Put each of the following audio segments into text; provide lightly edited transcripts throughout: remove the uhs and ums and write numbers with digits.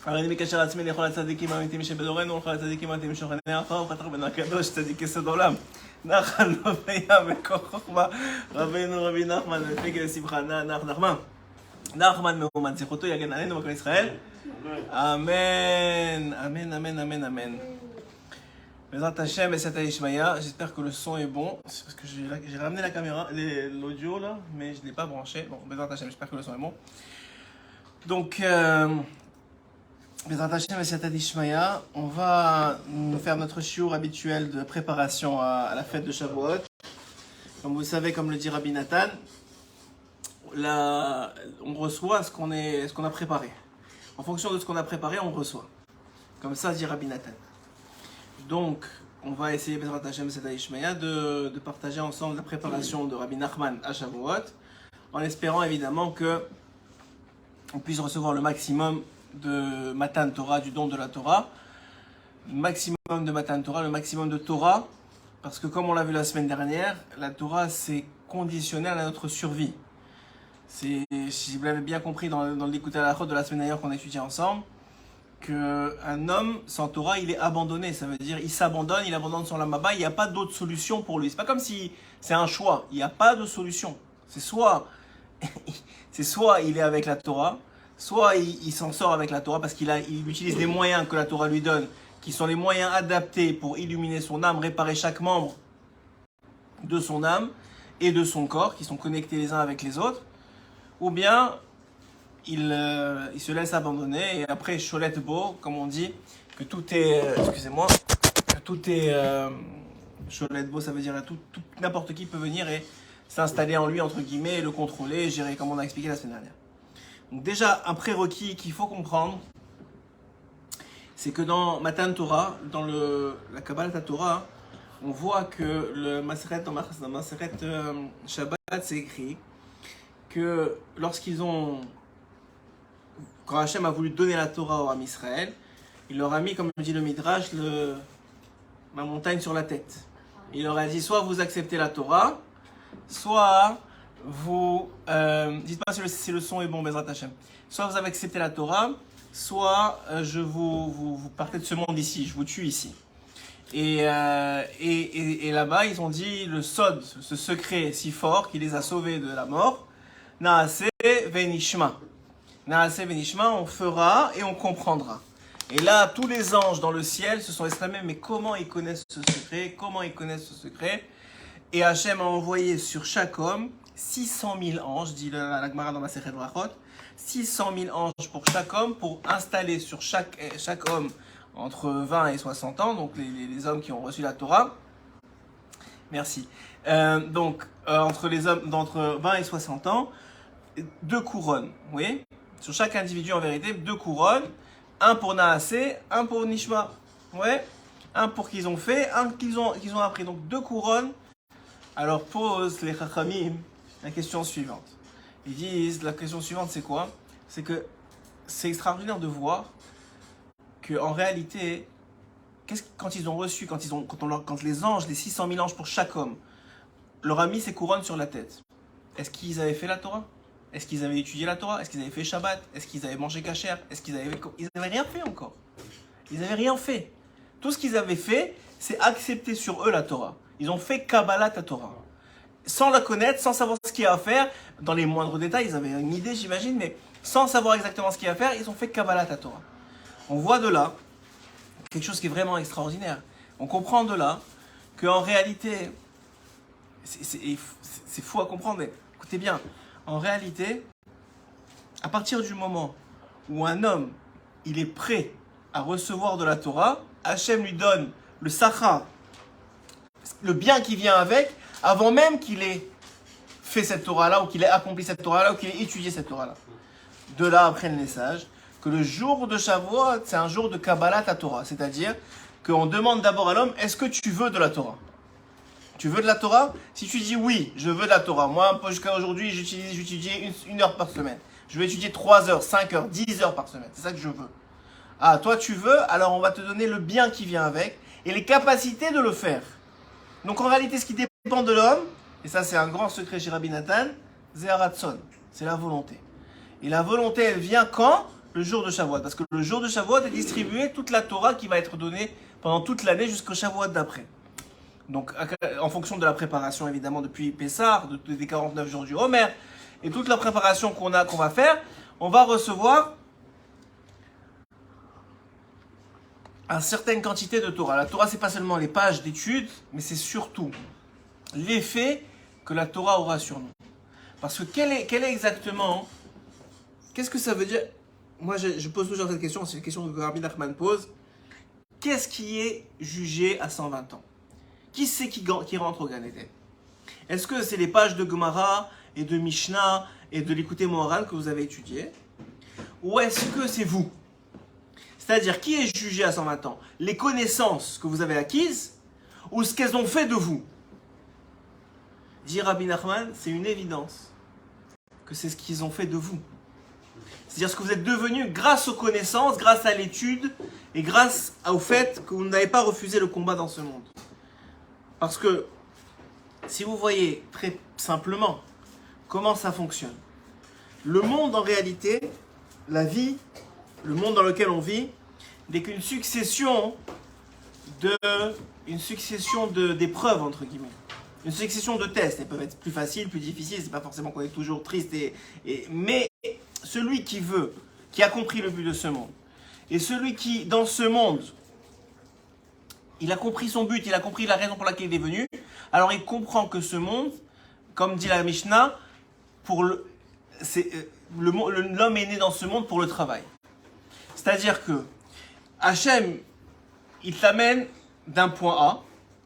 הריני מקשר עצמי לכל הצדיקים האמיתיים שבדורנו ולכל הצדיקים האמיתיים שוכני עפר ופתח בן הקדוש צדיק יסוד עולם נחל וים וכוח חוכמה רבינו רבי נחמן ופגל שמחה נח נחמן נחמן מאומן זכותו יגן עלינו בכל ישראל amen amen amen amen amen. Bezrat Hashem et Sata Ishmaïa, j'espère que le son est bon, c'est parce que j'ai ramené la caméra, l'audio là, mais je ne l'ai pas branché. Bon, Bezrat Hashem, j'espère que le son est bon. Donc, Bezrat Hashem et Sata Ishmaïa, on va faire notre shiur habituel de préparation à la fête de Shavuot. Comme vous savez, comme le dit Rabbi Nathan, là, on reçoit ce qu'on a préparé. En fonction de ce qu'on a préparé, on reçoit. Comme ça, dit Rabbi Nathan. Donc, on va essayer, Bezrat Hashem et Sata Ishmaïa, de partager ensemble la préparation de Rabbi Nachman à Shavuot, en espérant évidemment que on puisse recevoir le maximum de Matan Torah, du don de la Torah, le maximum de Matan Torah, le maximum de Torah, parce que comme on l'a vu la semaine dernière, la Torah c'est conditionnel à notre survie. Si vous l'avez bien compris dans l'écoute à la chôte de la semaine dernière qu'on a étudié ensemble, qu'un homme sans Torah, il est abandonné. Ça veut dire il s'abandonne, il abandonne son lamaba, il n'y a pas d'autre solution pour lui. C'est pas comme si c'est un choix, il n'y a pas de solution. C'est soit il est avec la Torah, soit il s'en sort avec la Torah parce qu'il utilise les moyens que la Torah lui donne, qui sont les moyens adaptés pour illuminer son âme, réparer chaque membre de son âme et de son corps, qui sont connectés les uns avec les autres, ou bien il se laisse abandonner et après Cholet Bo, comme on dit, que tout est, que tout est Cholet Bo, ça veut dire n'importe qui peut venir et s'installer en lui, entre guillemets, et le contrôler, gérer, comme on a expliqué la semaine dernière. Donc déjà, un prérequis qu'il faut comprendre, c'est que dans Matan Torah, dans la Kabbalat Torah, on voit que dans Maseret Shabbat, c'est écrit que quand Hachem a voulu donner la Torah au Ham Israël, il leur a mis, comme dit le Midrash, ma montagne sur la tête. Il leur a dit, soit vous acceptez la Torah, soit vous... dites-moi si le son est bon, Bezrat Hachem. Soit vous avez accepté la Torah, soit vous partez de ce monde ici, je vous tue ici. Et là-bas, ils ont dit, le Sod, ce secret si fort qui les a sauvés de la mort, Naaseh Venishma. Naaseh Venishma, on fera et on comprendra. Et là, tous les anges dans le ciel se sont exclamés, mais comment ils connaissent ce secret? Comment ils connaissent ce secret? Et Hachem a envoyé sur chaque homme 600 000 anges, dit la Gemara dans ma Masechet Brachot, 600 000 anges pour chaque homme, pour installer sur chaque homme entre 20 et 60 ans, donc les hommes qui ont reçu la Torah. Merci. Entre les hommes d'entre 20 et 60 ans, 2 couronnes, vous voyez? Sur chaque individu, en vérité, 2 couronnes, un pour Naaseh, un pour Nishma, ouais? Un pour qu'ils ont fait, un qu'ils ont appris. Donc 2 couronnes. Alors pose les Chachamim la question suivante. Ils disent, la question suivante c'est quoi? C'est que c'est extraordinaire de voir qu'en réalité, quand ils ont reçu, quand les anges, les 600 000 anges pour chaque homme, leur a mis ces couronnes sur la tête, est-ce qu'ils avaient fait la Torah? Est-ce qu'ils avaient étudié la Torah? Est-ce qu'ils avaient fait Shabbat? Est-ce qu'ils avaient mangé kasher? Ils n'avaient rien fait encore. Ils n'avaient rien fait. Tout ce qu'ils avaient fait, c'est accepter sur eux la Torah. Ils ont fait Kabbalat Torah. Sans la connaître, sans savoir ce qu'il y a à faire, dans les moindres détails, ils avaient une idée, j'imagine, mais sans savoir exactement ce qu'il y a à faire, ils ont fait Kabbalat Torah. On voit de là quelque chose qui est vraiment extraordinaire. On comprend de là qu'en réalité, c'est fou à comprendre, mais écoutez bien, en réalité, à partir du moment où un homme, il est prêt à recevoir de la Torah, Hachem lui donne le sachar, le bien qui vient avec, avant même qu'il ait fait cette Torah-là, ou qu'il ait accompli cette Torah-là, ou qu'il ait étudié cette Torah-là. De là apprennent les sages que le jour de Shavuot, c'est un jour de Kabbalat Torah, c'est-à-dire qu'on demande d'abord à l'homme, est-ce que tu veux de la Torah? Tu veux de la Torah? Si tu dis oui, je veux de la Torah. Moi, jusqu'à aujourd'hui, j'étudie une heure par semaine. Je vais étudier 3 heures, 5 heures, 10 heures par semaine. C'est ça que je veux. Ah, toi tu veux, alors on va te donner le bien qui vient avec et les capacités de le faire. Donc en réalité, ce qui dépend de l'homme, et ça c'est un grand secret chez Rabbi Nathan, c'est Haratson. C'est la volonté. Et la volonté, elle vient quand? Le jour de Shavuot. Parce que le jour de Shavuot est distribué toute la Torah qui va être donnée pendant toute l'année jusqu'au Shavuot d'après. Donc, en fonction de la préparation, évidemment, depuis Pessah, des 49 jours du Homer, et toute la préparation qu'on va faire, on va recevoir une certaine quantité de Torah. La Torah, c'est pas seulement les pages d'études, mais c'est surtout l'effet que la Torah aura sur nous. Parce que quel est exactement, qu'est-ce que ça veut dire? Moi, je pose toujours cette question, c'est une question que Rabbi Nachman pose. Qu'est-ce qui est jugé à 120 ans? Qui c'est qui rentre au Gan Eden? Est-ce que c'est les pages de Gemara et de Mishnah et de l'Écouté Moharan que vous avez étudiées? Ou est-ce que c'est vous? C'est-à-dire, qui est jugé à 120 ans? Les connaissances que vous avez acquises ou ce qu'elles ont fait de vous? Dit Rabbi Nachman, c'est une évidence que c'est ce qu'ils ont fait de vous. C'est-à-dire ce que vous êtes devenu grâce aux connaissances, grâce à l'étude et grâce au fait que vous n'avez pas refusé le combat dans ce monde. Parce que si vous voyez très simplement comment ça fonctionne, le monde en réalité, la vie, le monde dans lequel on vit, n'est qu'une succession d'épreuves, entre guillemets. Une succession de tests. Elles peuvent être plus faciles, plus difficiles, c'est pas forcément qu'on est toujours triste, mais celui qui veut, qui a compris le but de ce monde, et celui qui, dans ce monde, il a compris son but, il a compris la raison pour laquelle il est venu, alors il comprend que ce monde, comme dit la Mishnah, l'homme est né dans ce monde pour le travail. C'est-à-dire que Hachem, il t'amène d'un point A,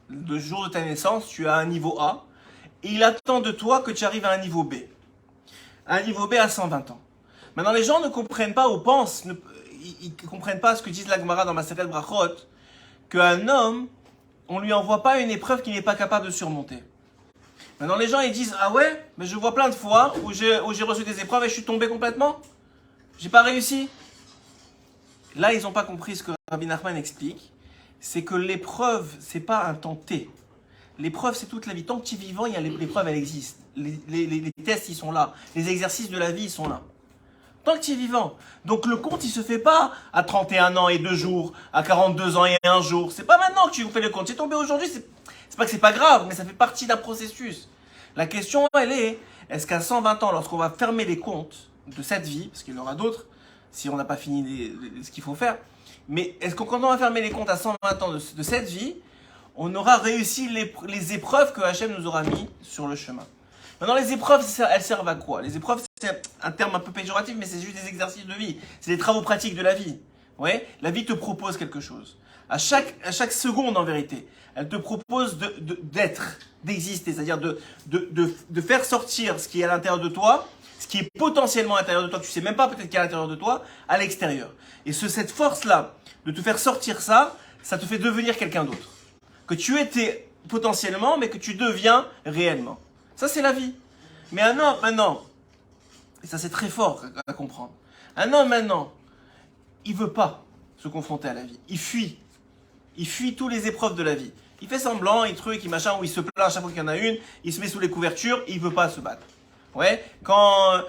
le jour de ta naissance, tu as un niveau A, et il attend de toi que tu arrives à un niveau B. Un niveau B à 120 ans. Maintenant, les gens ne comprennent pas ou pensent, ils ne comprennent pas ce que disent la Gemara dans Maseret Brachot, qu'un homme, on ne lui envoie pas une épreuve qu'il n'est pas capable de surmonter. Maintenant, les gens, ils disent, ah ouais, mais je vois plein de fois où j'ai reçu des épreuves et je suis tombé complètement. J'ai pas réussi. Là, ils n'ont pas compris ce que Rabbi Nachman explique. C'est que l'épreuve, c'est pas un temps T. L'épreuve, c'est toute la vie. Tant que tu es vivant, l'épreuve, elle existe. Les tests, ils sont là. Les exercices de la vie, ils sont là. Tant que tu es vivant. Donc le compte, il se fait pas à 31 ans et 2 jours, à 42 ans et 1 jour. C'est pas maintenant que tu fais le compte. Tu es tombé aujourd'hui, c'est pas que c'est pas grave, mais ça fait partie d'un processus. La question, elle est-ce qu'à 120 ans, lorsqu'on va fermer les comptes de cette vie, parce qu'il y en aura d'autres, si on n'a pas fini ce qu'il faut faire, mais est-ce que quand on va fermer les comptes à 120 ans de cette vie, on aura réussi les épreuves que Hachem nous aura mis sur le chemin? Maintenant, les épreuves, elles servent à quoi? Les épreuves, c'est un terme un peu péjoratif, mais c'est juste des exercices de vie. C'est des travaux pratiques de la vie. Ouais, la vie te propose quelque chose. À chaque seconde, en vérité, elle te propose d'exister, c'est-à-dire de faire sortir ce qui est à l'intérieur de toi, ce qui est potentiellement à l'intérieur de toi, que tu sais même pas peut-être qu'il y a à l'intérieur de toi, à l'extérieur. Et cette force-là, de te faire sortir ça, ça te fait devenir quelqu'un d'autre. Que tu étais potentiellement, mais que tu deviens réellement. Ça, c'est la vie. Mais un homme, maintenant, et ça c'est très fort à comprendre, un homme, maintenant, il veut pas se confronter à la vie. Il fuit. Il fuit toutes les épreuves de la vie. Il fait semblant, il truc, il machin, ou il se plaint à chaque fois qu'il y en a une, il se met sous les couvertures, il veut pas se battre. Ouais, quand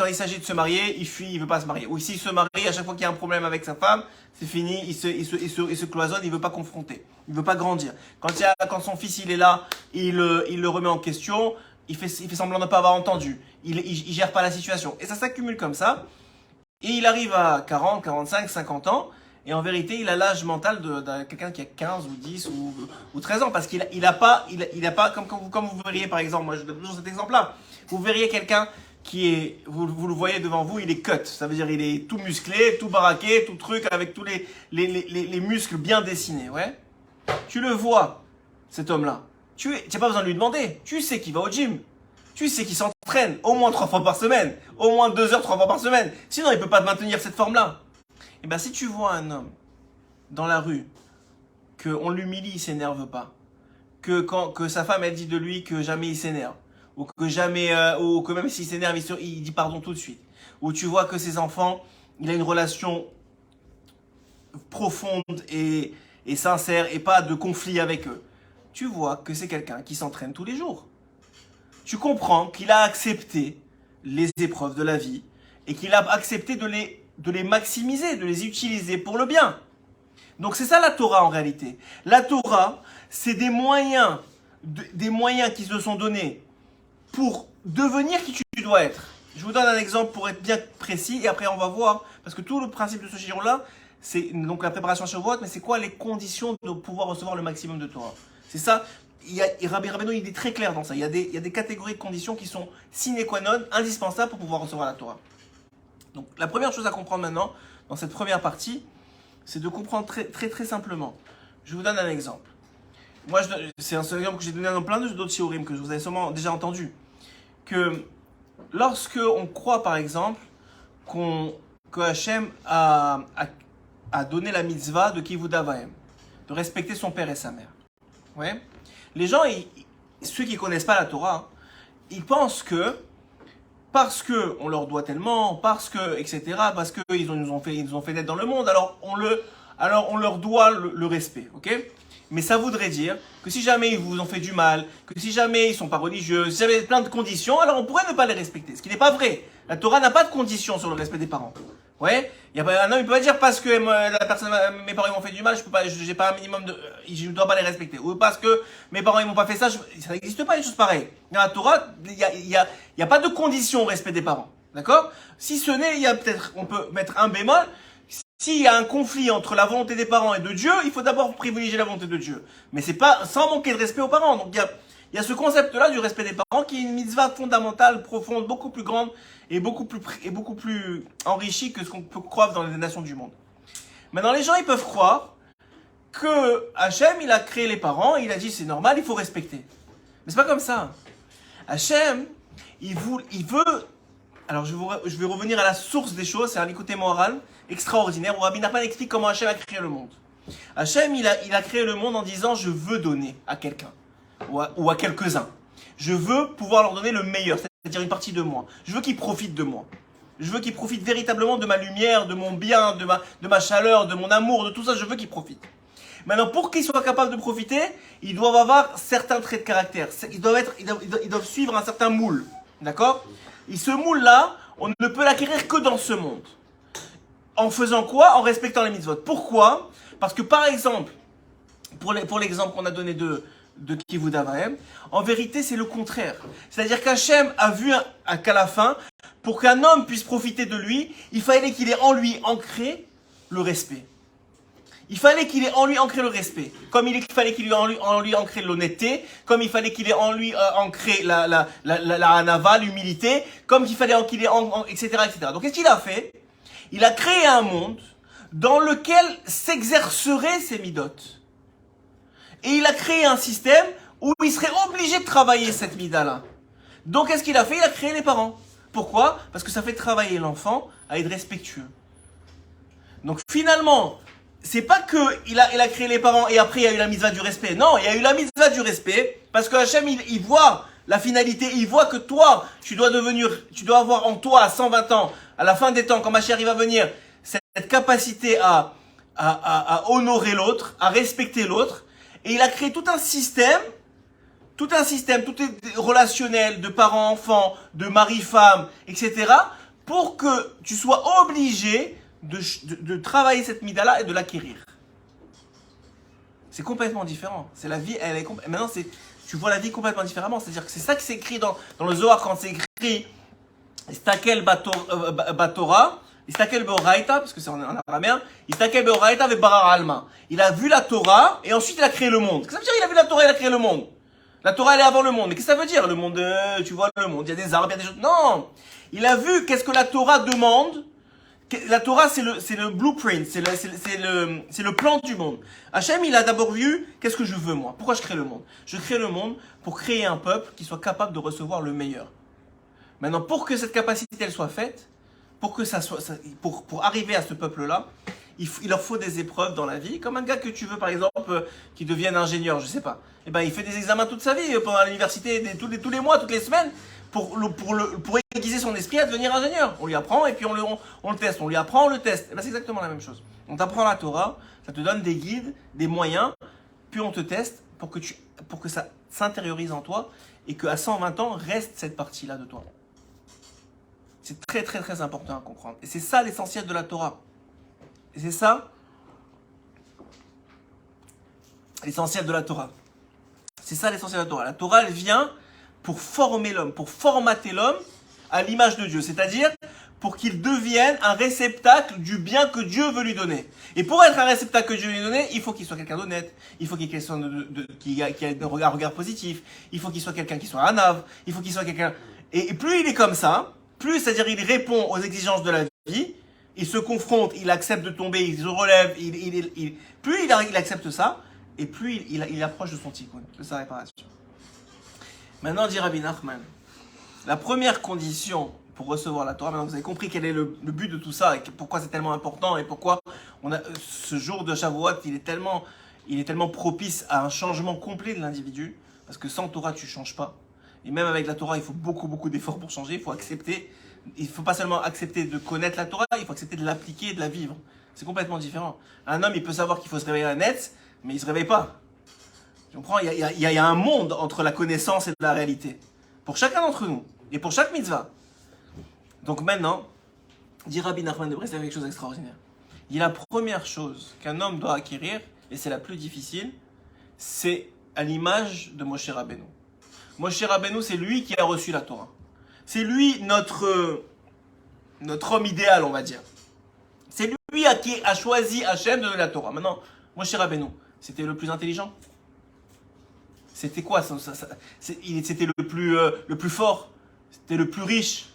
il s'agit de se marier, il fuit, il veut pas se marier. Ou s'il se marie, à chaque fois qu'il y a un problème avec sa femme, c'est fini, il se cloisonne, il veut pas confronter, il veut pas grandir. Quand son fils il est là, il le remet en question, il fait semblant de ne pas avoir entendu, il gère pas la situation. Et ça s'accumule comme ça, et il arrive à 40, 45, 50 ans, et en vérité, il a l'âge mental de quelqu'un qui a 15 ou 10 ou 13 ans, parce qu'il a pas, comme vous verriez par exemple, moi je donne toujours cet exemple-là, vous verriez quelqu'un qui est, vous le voyez devant vous, il est cut, ça veut dire il est tout musclé, tout baraqué, tout truc, avec tous les muscles bien dessinés, ouais. Tu le vois, cet homme-là, tu n'as pas besoin de lui demander, tu sais qu'il va au gym, tu sais qu'il s'entraîne au moins 3 fois par semaine, au moins 2 heures, 3 fois par semaine, sinon il ne peut pas maintenir cette forme-là. Et bien si tu vois un homme dans la rue, qu'on l'humilie, il ne s'énerve pas, que sa femme elle dit de lui que jamais il s'énerve, ou que même s'il s'énerve, il dit pardon tout de suite, ou tu vois que ses enfants, il a une relation profonde et sincère et pas de conflit avec eux, tu vois que c'est quelqu'un qui s'entraîne tous les jours. Tu comprends qu'il a accepté les épreuves de la vie et qu'il a accepté de les maximiser, de les utiliser pour le bien. Donc c'est ça la Torah en réalité. La Torah, c'est des moyens qui se sont donnés pour devenir qui tu dois être. Je vous donne un exemple pour être bien précis et après on va voir, parce que tout le principe de ce shiur-là, c'est donc la préparation à Shavuot, mais c'est quoi les conditions de pouvoir recevoir le maximum de Torah. C'est ça, Rabbi Rabbeinu il est très clair dans ça. Il y a des catégories de conditions qui sont sine qua non, indispensables pour pouvoir recevoir la Torah. Donc la première chose à comprendre maintenant, dans cette première partie, c'est de comprendre très simplement. Je vous donne un exemple. Moi, c'est un exemple que j'ai donné dans plein d'autres shiurim que vous avez sûrement déjà entendu. Que lorsque on croit par exemple que Hachem a donné la mitzvah de Kivud Av Va'em, de respecter son père et sa mère. Ouais. Les gens, ceux qui ne connaissent pas la Torah, ils pensent que parce qu'on leur doit tellement, parce que, etc., parce qu'ils nous ont fait naître dans le monde, alors on leur doit le respect, ok? Mais ça voudrait dire que si jamais ils vous ont fait du mal, que si jamais ils ne sont pas religieux, si jamais plein de conditions, alors on pourrait ne pas les respecter. Ce qui n'est pas vrai. La Torah n'a pas de conditions sur le respect des parents. Ouais, un homme il peut pas dire parce que mes parents m'ont fait du mal, j'ai pas un minimum je ne dois pas les respecter. Ou parce que mes parents ils m'ont pas fait ça, ça n'existe pas des choses pareilles. Dans la Torah, il y a pas de condition au respect des parents. D'accord? Si ce n'est, on peut mettre un bémol. S'il y a un conflit entre la volonté des parents et de Dieu, il faut d'abord privilégier la volonté de Dieu. Mais c'est pas sans manquer de respect aux parents. Donc il y a ce concept-là du respect des parents qui est une mitzvah fondamentale, profonde, beaucoup plus grande et beaucoup plus enrichie que ce qu'on peut croire dans les nations du monde. Maintenant, les gens, ils peuvent croire que Hachem, il a créé les parents, il a dit c'est normal, il faut respecter. Mais c'est pas comme ça. Hachem, il veut... Alors, je vais revenir à la source des choses, c'est un écouté moral extraordinaire où Rabbi Nachman explique comment Hachem a créé le monde. Hachem, il a créé le monde en disant je veux donner à quelqu'un ou à quelques-uns. Je veux pouvoir leur donner le meilleur, c'est-à-dire une partie de moi. Je veux qu'ils profitent de moi. Je veux qu'ils profitent véritablement de ma lumière, de mon bien, de ma chaleur, de mon amour, de tout ça. Je veux qu'ils profitent. Maintenant, pour qu'ils soient capables de profiter, ils doivent avoir certains traits de caractère. Ils doivent suivre un certain moule. D'accord ? Et ce moule-là, on ne peut l'acquérir que dans ce monde. En faisant quoi ? En respectant les mitzvot. Pourquoi ? Parce que par exemple, pour l'exemple qu'on a donné de Kivud Av Va'em, en vérité c'est le contraire. C'est-à-dire qu'Hachem a vu qu'à la fin, pour qu'un homme puisse profiter de lui, il fallait qu'il ait en lui ancré le respect. Il fallait qu'il ait en lui ancré le respect. Comme il fallait qu'il ait en lui ancré l'honnêteté, comme il fallait qu'il ait en lui ancré la hanava, l'humilité, comme il fallait qu'il ait etc., etc. Donc qu'est-ce qu'il a fait ? Il a créé un monde dans lequel s'exerceraient ces midotes. Et il a créé un système où il serait obligé de travailler cette mida-là. Donc qu'est-ce qu'il a fait ? Il a créé les parents. Pourquoi ? Parce que ça fait travailler l'enfant à être respectueux. Donc finalement, c'est pas que il a créé les parents et après il y a eu la mitzvah du respect. Non, il y a eu la mitzvah du respect parce que Hachem il voit la finalité, il voit que toi, tu dois avoir en toi à 120 ans, à la fin des temps, quand Mashiach va venir, cette capacité à honorer l'autre, à respecter l'autre. Et il a créé tout un système, tout est relationnel, de parents-enfants, de mari-femme, etc. pour que tu sois obligé de travailler cette mida-là et de l'acquérir. C'est complètement différent. C'est la vie, maintenant tu vois la vie complètement différemment. C'est-à-dire que c'est ça qui s'écrit dans le Zohar quand c'est écrit Istakel Batorah, Istakel Beoraita, parce que c'est en araméen, Istakel Beoraita ve Barar Alma. Il a vu la Torah et ensuite il a créé le monde. Qu'est-ce que ça veut dire il a vu la Torah et il a créé le monde? La Torah elle est avant le monde. Mais qu'est-ce que ça veut dire le monde? Tu vois le monde, il y a des arbres, il y a des choses. Non! Il a vu qu'est-ce que la Torah demande. La Torah, c'est le blueprint, c'est le plan du monde. Hachem, il a d'abord vu, qu'est-ce que je veux moi? Pourquoi je crée le monde? Je crée le monde pour créer un peuple qui soit capable de recevoir le meilleur. Maintenant, pour que cette capacité elle soit faite, pour arriver à ce peuple-là, il leur faut des épreuves dans la vie. Comme un gars que tu veux, par exemple, qui devienne ingénieur, je sais pas. Eh ben, il fait des examens toute sa vie, pendant l'université, tous les mois, toutes les semaines, pour aiguiser son esprit à devenir ingénieur. On lui apprend et puis on le teste. On lui apprend, on le teste. Et ben, c'est exactement la même chose. On t'apprend la Torah, ça te donne des guides, des moyens, puis on te teste pour que ça s'intériorise en toi et qu'à 120 ans, reste cette partie-là de toi. C'est très très très important à comprendre. Et c'est ça l'essentiel de la Torah. Et c'est ça l'essentiel de la Torah. C'est ça l'essentiel de la Torah. La Torah, elle vient pour former l'homme, pour formater l'homme à l'image de Dieu. C'est-à-dire pour qu'il devienne un réceptacle du bien que Dieu veut lui donner. Et pour être un réceptacle que Dieu veut lui donner, il faut qu'il soit quelqu'un d'honnête, il faut qu'il ait un regard positif, il faut qu'il soit quelqu'un qui soit un ave, il faut qu'il soit quelqu'un... Et plus il est comme ça, plus, c'est-à-dire il répond aux exigences de la vie, il se confronte, il accepte de tomber, il se relève, plus il accepte ça, et plus il approche de son tikkun, de sa réparation. Maintenant, dit Rabbi Nachman, la première condition pour recevoir la Torah, maintenant vous avez compris quel est le but de tout ça, et pourquoi c'est tellement important, et pourquoi ce jour de Shavuot, il est tellement propice à un changement complet de l'individu, parce que sans Torah, tu ne changes pas. Et même avec la Torah, il faut beaucoup d'efforts pour changer, il faut accepter, il ne faut pas seulement accepter de connaître la Torah, il faut accepter de l'appliquer et de la vivre. C'est complètement différent. Un homme, il peut savoir qu'il faut se réveiller à net, mais il ne se réveille pas. Tu comprends ? Il y a un monde entre la connaissance et la réalité. Pour chacun d'entre nous. Et pour chaque mitzvah. Donc maintenant, dit Rabbi Nachman de Breslev quelque chose d'extraordinaire. Il dit la première chose qu'un homme doit acquérir, et c'est la plus difficile, c'est à l'image de Moshe Rabbeinu. Moshe Rabbeinu, c'est lui qui a reçu la Torah. C'est lui notre homme idéal, on va dire. C'est lui qui a choisi Hachem de donner la Torah. Maintenant, Moshe Rabbeinu, c'était le plus intelligent? C'était quoi? C'était le plus fort? C'était le plus riche?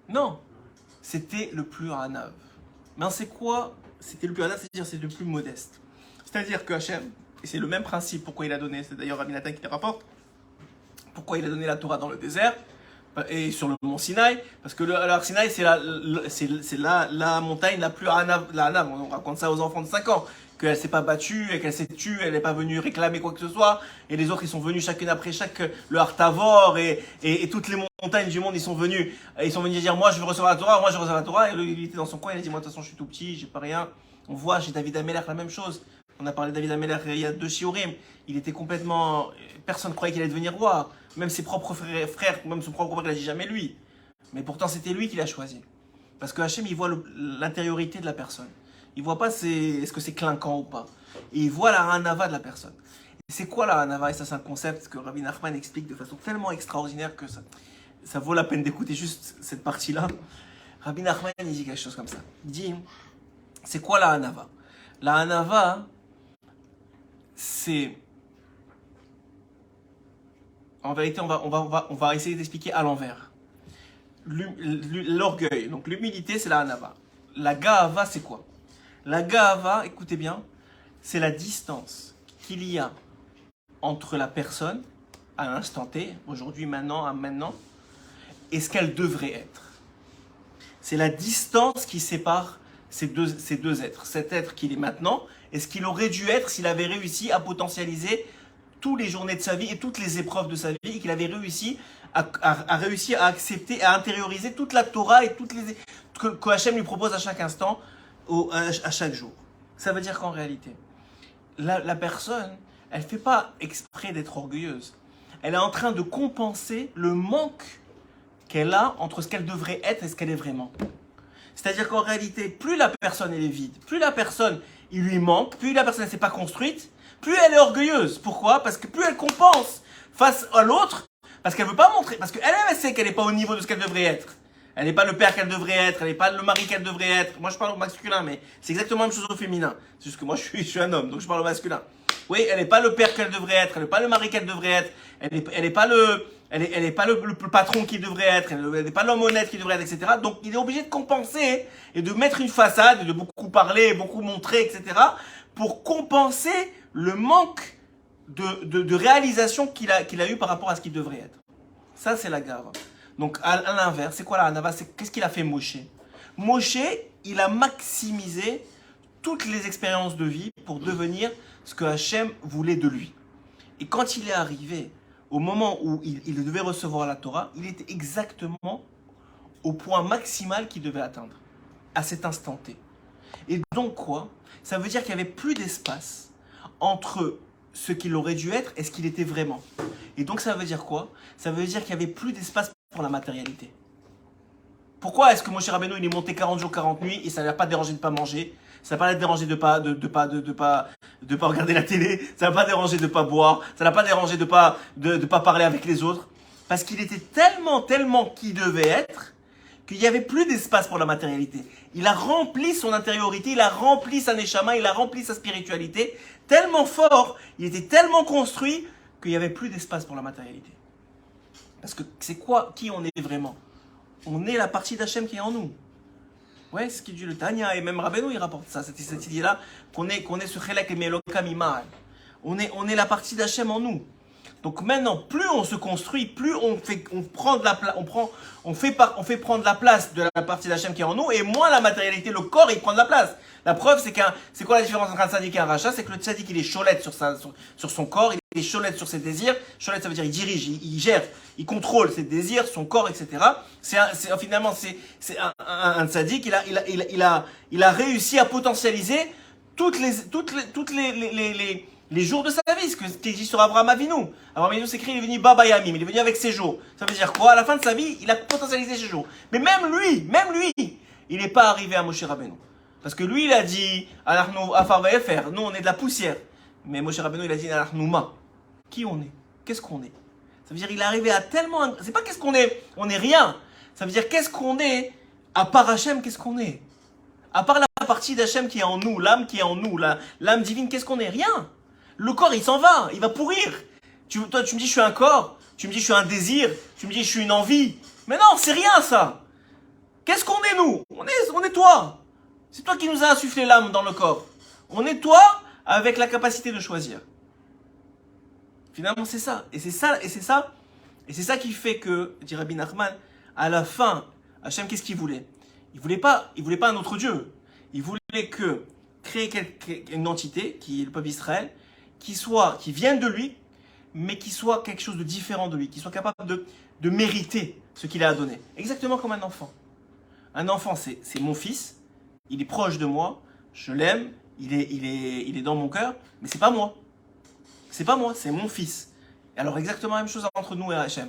Non, c'était le plus hanav. Mais c'est quoi? C'était le plus hanav, c'est-à-dire c'est le plus modeste. C'est-à-dire que Hachem, et c'est le même principe pourquoi il a donné, c'est d'ailleurs Rabbi Nathan qui le rapporte, pourquoi il a donné la Torah dans le désert et sur le mont Sinaï, parce que le Sinaï c'est la montagne la plus hanav, on raconte ça aux enfants de 5 ans, qu'elle s'est pas battue, et qu'elle s'est tue, elle n'est pas venue réclamer quoi que ce soit, et les autres ils sont venus chacune après chaque, le Hartavor et toutes les montagnes du monde ils sont venus dire moi je veux recevoir la Torah, moi je veux recevoir la Torah, et lui, il était dans son coin, il a dit moi de toute façon je suis tout petit, j'ai pas rien. On voit chez David Amelech la même chose, on a parlé de David Amelech il y a 2 shiurim, il était complètement, personne ne croyait qu'il allait devenir roi, même ses propres frères, même son propre père il a dit jamais lui, mais pourtant c'était lui qui l'a choisi, parce que Hachem il voit l'intériorité de la personne. Il ne voit pas est-ce que c'est clinquant ou pas. Et il voit la hanava de la personne. Et c'est quoi la hanava? Et ça, c'est un concept que Rabbi Nachman explique de façon tellement extraordinaire que ça vaut la peine d'écouter juste cette partie-là. Rabbi Nachman, il dit quelque chose comme ça. Il dit, c'est quoi la hanava? La hanava, c'est... En vérité, on va essayer d'expliquer à l'envers. L'orgueil, donc l'humilité, c'est la hanava. La ga'ava, c'est quoi? La ga'ava, écoutez bien, c'est la distance qu'il y a entre la personne, à l'instant T, aujourd'hui, maintenant, et ce qu'elle devrait être. C'est la distance qui sépare ces deux êtres. Cet être qu'il est maintenant, et ce qu'il aurait dû être s'il avait réussi à potentialiser toutes les journées de sa vie et toutes les épreuves de sa vie, et qu'il avait réussi à accepter, à intérioriser toute la Torah et toutes les que Hachem lui propose à chaque instant, à chaque jour. Ça veut dire qu'en réalité, la personne, elle ne fait pas exprès d'être orgueilleuse. Elle est en train de compenser le manque qu'elle a entre ce qu'elle devrait être et ce qu'elle est vraiment. C'est-à-dire qu'en réalité, plus la personne elle est vide, plus la personne il lui manque, plus la personne ne s'est pas construite, plus elle est orgueilleuse. Pourquoi? Parce que plus elle compense face à l'autre, parce qu'elle ne veut pas montrer, parce qu'elle-même elle sait qu'elle n'est pas au niveau de ce qu'elle devrait être. Elle n'est pas le père qu'elle devrait être, elle n'est pas le mari qu'elle devrait être. Moi je parle au masculin, mais c'est exactement la même chose au féminin. C'est juste que moi je suis un homme, donc je parle au masculin. Oui, elle n'est pas le père qu'elle devrait être, elle n'est pas le mari qu'elle devrait être, elle n'est pas le patron qu'il devrait être, elle n'est pas l'homme honnête qu'il devrait être, etc. Donc il est obligé de compenser et de mettre une façade, de beaucoup parler, beaucoup montrer, etc. pour compenser le manque de réalisation qu'il a eu par rapport à ce qu'il devrait être. Ça c'est la gava. Donc à l'inverse, c'est quoi la hanava? Qu'est-ce qu'il a fait Moshe? Moshe, il a maximisé toutes les expériences de vie pour devenir ce que Hachem voulait de lui. Et quand il est arrivé au moment où il devait recevoir la Torah, il était exactement au point maximal qu'il devait atteindre, à cet instant T. Et donc quoi? Ça veut dire qu'il n'y avait plus d'espace entre ce qu'il aurait dû être et ce qu'il était vraiment. Et donc ça veut dire quoi? Ça veut dire qu'il n'y avait plus d'espace pour la matérialité. Pourquoi est-ce que Moshe Rabbeinu il est monté 40 jours, 40 nuits et ça ne l'a pas dérangé de ne pas manger? Ça n'a pas dérangé de pas regarder la télé, ça n'a pas dérangé de ne pas boire, ça n'a pas dérangé de pas parler avec les autres. Parce qu'il était tellement qui devait être, qu'il n'y avait plus d'espace pour la matérialité. Il a rempli son intériorité, il a rempli sa neshama, il a rempli sa spiritualité, tellement fort, il était tellement construit, qu'il n'y avait plus d'espace pour la matérialité. Parce que c'est quoi, qui on est vraiment? On est la partie d'Hachem qui est en nous. Ouais, ce qui dit le Tanya, et même Rabbeinu, il rapporte ça, cette idée-là, qu'on est ce Chelek et Melokam Imal. On est la partie d'Hachem en nous. Donc maintenant, plus on se construit, plus on fait prendre la place de la partie d'Hachem qui est en nous, et moins la matérialité, le corps, il prend de la place. La preuve, c'est quoi la différence entre un tzaddik et un rachat? C'est que le tzaddik, il est cholette sur son corps, il est cholette sur ses désirs. Cholette, ça veut dire il dirige, il gère, il contrôle ses désirs, son corps, etc. Finalement, c'est un tzaddik, il a réussi à potentialiser toutes les jours de sa vie, ce qui existe sur Abraham Avinu. Abraham Avinu s'écrit, il est venu Baba Yamim, il est venu avec ses jours. Ça veut dire quoi? À la fin de sa vie, il a potentialisé ses jours. Mais même lui, il n'est pas arrivé à Moshe Rabbeinu. Parce que lui, il a dit, nous on est de la poussière. Mais Moshe Rabbeinu, il a dit, ma. Qui on est? Qu'est-ce qu'on est? Ça veut dire, il est arrivé à tellement... C'est pas qu'est-ce qu'on est, on est rien. Ça veut dire, qu'est-ce qu'on est? À part Hachem, qu'est-ce qu'on est? À part la partie d'Hachem qui est en nous, l'âme qui est en nous, l'âme divine, qu'est-ce qu'on est? Rien. Le corps, il s'en va, il va pourrir. Toi, tu me dis, je suis un corps. Tu me dis, je suis un désir. Tu me dis, je suis une envie. Mais non, c'est rien, ça. Qu'est-ce qu'on est, nous? On est toi. C'est toi qui nous as insufflé l'âme dans le corps. On est toi avec la capacité de choisir. Finalement, c'est ça. Et c'est ça qui fait que, dit Rabbi Nachman, à la fin, Hachem, qu'est-ce qu'il voulait? Il voulait pas un autre Dieu. Il voulait créer une entité, qui est le peuple d'Israël, qui vienne de lui, mais qui soit quelque chose de différent de lui, qui soit capable de mériter ce qu'il a à donner. Exactement comme un enfant. Un enfant, c'est mon fils, il est proche de moi, je l'aime, il est dans mon cœur, mais c'est pas moi. C'est pas moi, c'est mon fils. Alors exactement la même chose entre nous et Hachem.